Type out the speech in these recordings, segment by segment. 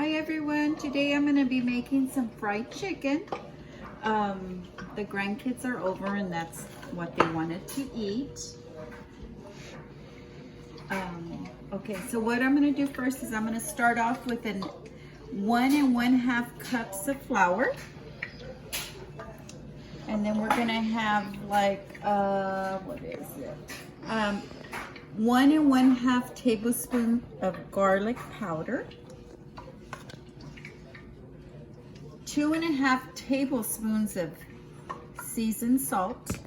Hi everyone, today I'm going to be making some fried chicken. The grandkids are over and that's what they wanted to eat. Okay, so what I'm going to do first is I'm going to start off with 1 1/2 cups of flour. And then we're going to have like, what is it? 1 1/2 tablespoon of garlic powder. 2 1/2 tablespoons of seasoned salt.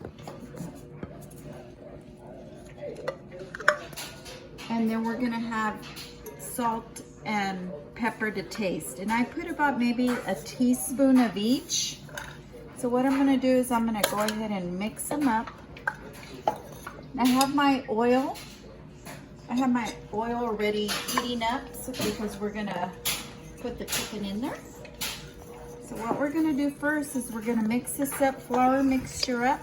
And then we're gonna have salt and pepper to taste. And I put about maybe a teaspoon of each. So what I'm gonna do is I'm gonna go ahead and mix them up. I have my oil. I have my oil already heating up because we're gonna put the chicken in there. So what we're gonna do first is we're gonna mix this up, flour mixture up.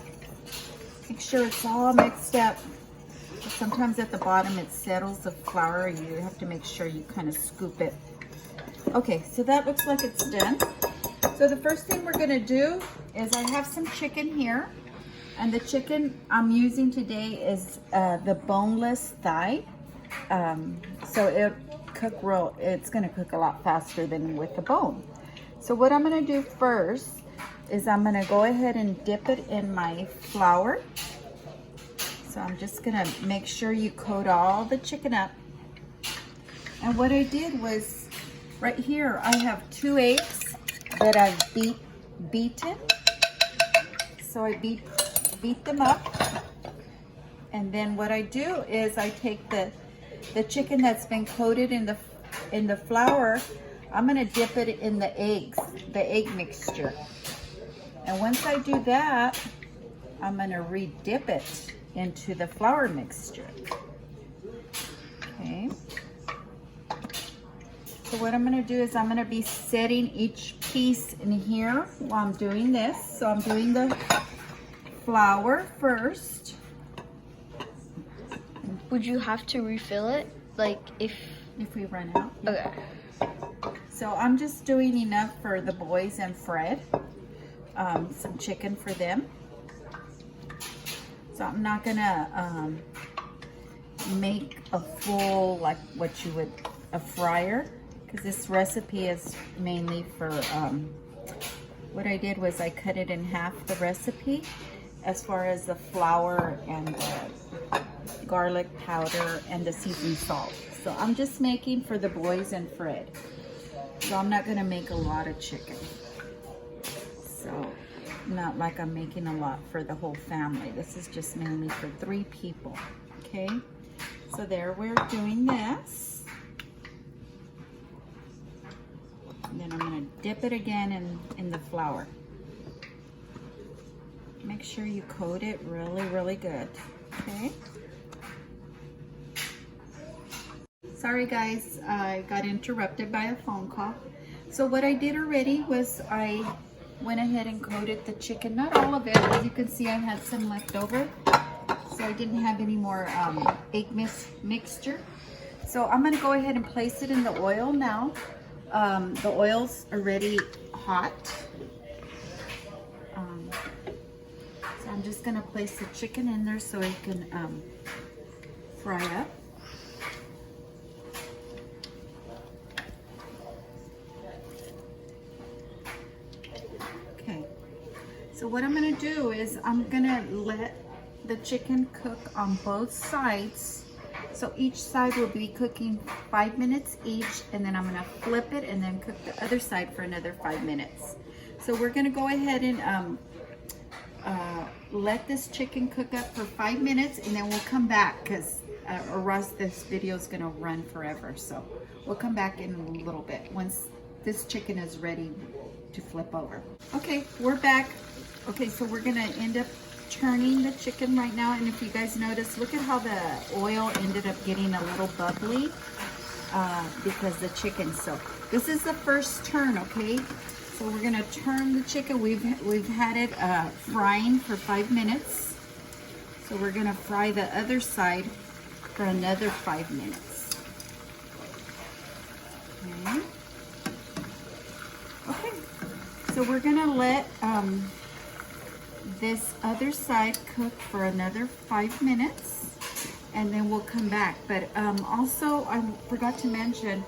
Make sure it's all mixed up. Sometimes at the bottom it settles the flour. You have to make sure you kind of scoop it. Okay, so that looks like it's done. So the first thing we're gonna do is I have some chicken here. And the chicken I'm using today is the boneless thigh. So it's gonna cook a lot faster than with the bone. So what I'm gonna do first is I'm gonna go ahead and dip it in my flour. So I'm just gonna make sure you coat all the chicken up. And what I did was, right here, I have 2 eggs that I've beaten. So I beat them up. And then what I do is I take the chicken that's been coated in the flour. I'm gonna dip it in the egg mixture. And once I do that, I'm gonna re-dip it into the flour mixture. Okay. So what I'm gonna do is I'm gonna be setting each piece in here while I'm doing this. So I'm doing the flour first. Would you have to refill it? Like if we run out? Okay. So I'm just doing enough for the boys and Fred. Some chicken for them. So I'm not gonna make a full, like what you would, a fryer, because this recipe is mainly for, what I did was I cut it in half, the recipe, as far as the flour and the garlic powder and the seasoned salt. So I'm just making for the boys and Fred. So I'm not gonna make a lot of chicken. So not like I'm making a lot for the whole family. This is just mainly for 3 people, okay? So there, we're doing this. And then I'm gonna dip it again in the flour. Make sure you coat it really, really good, okay? Sorry guys, I got interrupted by a phone call. So what I did already was I went ahead and coated the chicken, not all of it. As you can see, I had some left over. So I didn't have any more egg mixture. So I'm gonna go ahead and place it in the oil now. The oil's already hot. So I'm just gonna place the chicken in there so it can fry up. Okay, so what I'm gonna do is I'm gonna let the chicken cook on both sides. So each side will be cooking 5 minutes each, and then I'm gonna flip it and then cook the other side for another 5 minutes. So we're gonna go ahead and let this chicken cook up for 5 minutes, and then we'll come back because or else this video is gonna run forever. So we'll come back in a little bit once this chicken is ready to flip over. Okay, we're back. Okay, so we're gonna end up turning the chicken right now, and if you guys notice, look at how the oil ended up getting a little bubbly because the chicken. So this is the first turn, okay? So we're gonna turn the chicken. We've had it frying for 5 minutes. So we're gonna fry the other side for another 5 minutes. Okay. So we're gonna let this other side cook for another 5 minutes, and then we'll come back. But also, I forgot to mention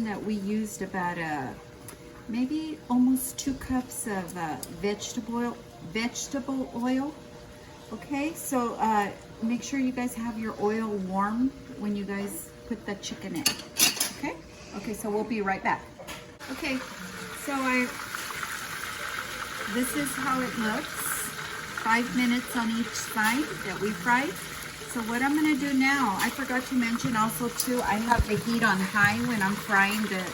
that we used about maybe almost 2 cups of vegetable oil. Okay, so make sure you guys have your oil warm when you guys put the chicken in. Okay, so we'll be right back. Okay, so this is how it looks. 5 minutes on each side that we fried. So what I'm gonna do now, I forgot to mention also too, I have the heat on high when I'm frying the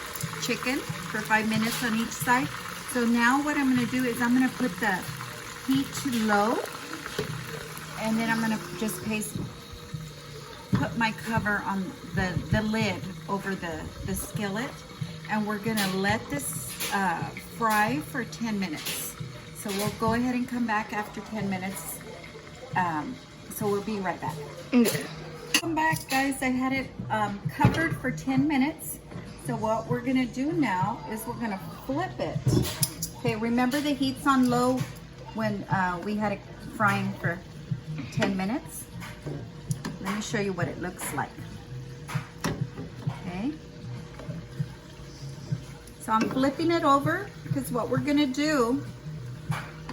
chicken for 5 minutes on each side. So now what I'm gonna do is I'm gonna put the heat to low, and then I'm gonna just put my cover on the lid over the skillet, and we're gonna let this fry for 10 minutes. So we'll go ahead and come back after 10 minutes. So we'll be right back. Okay. Welcome back, guys. I had it covered for 10 minutes. So what we're gonna do now is we're gonna flip it. Okay, remember the heat's on low when we had it frying for 10 minutes. Let me show you what it looks like. Okay. So I'm flipping it over because what we're gonna do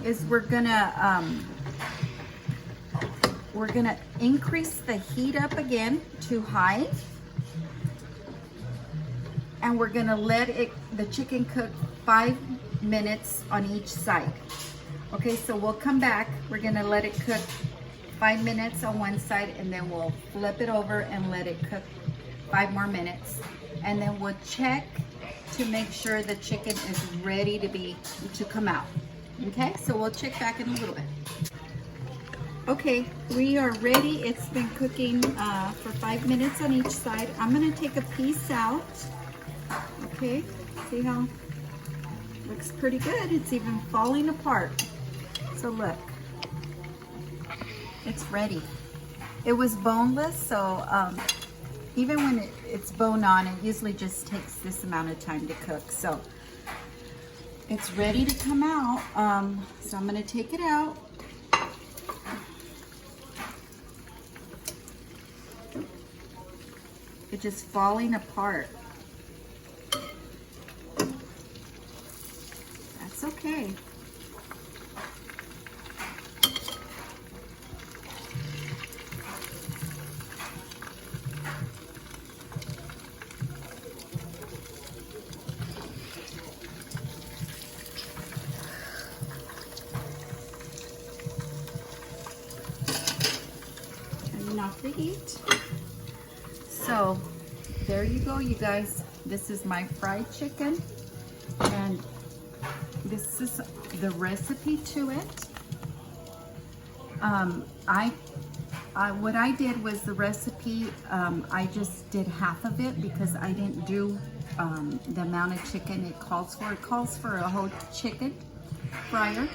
is we're gonna increase the heat up again to high, and we're gonna let the chicken cook 5 minutes on each side. Okay, so we'll come back. We're gonna let it cook 5 minutes on one side, and then we'll flip it over and let it cook 5 more minutes, and then we'll check to make sure the chicken is ready to come out. Okay, so we'll check back in a little bit. Okay, we are ready. It's been cooking for 5 minutes on each side. I'm gonna take a piece out. Okay, see how looks pretty good. It's even falling apart. So look, it's ready. It was boneless, so even when it's bone on, it usually just takes this amount of time to cook. So it's ready to come out. So I'm gonna take it out. It's just falling apart. That's okay. Turning off the heat. So there you go, you guys. This is my fried chicken, and this is the recipe to it. What I did was the recipe, I just did half of it because I didn't do the amount of chicken it calls for. It calls for a whole chicken fryer.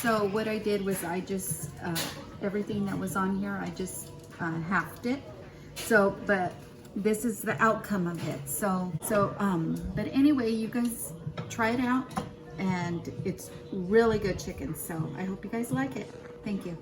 So what I did was I just, everything that was on here, I just halved it. So, but this is the outcome of it. But anyway, you guys try it out, and it's really good chicken. So I hope you guys like it. Thank you.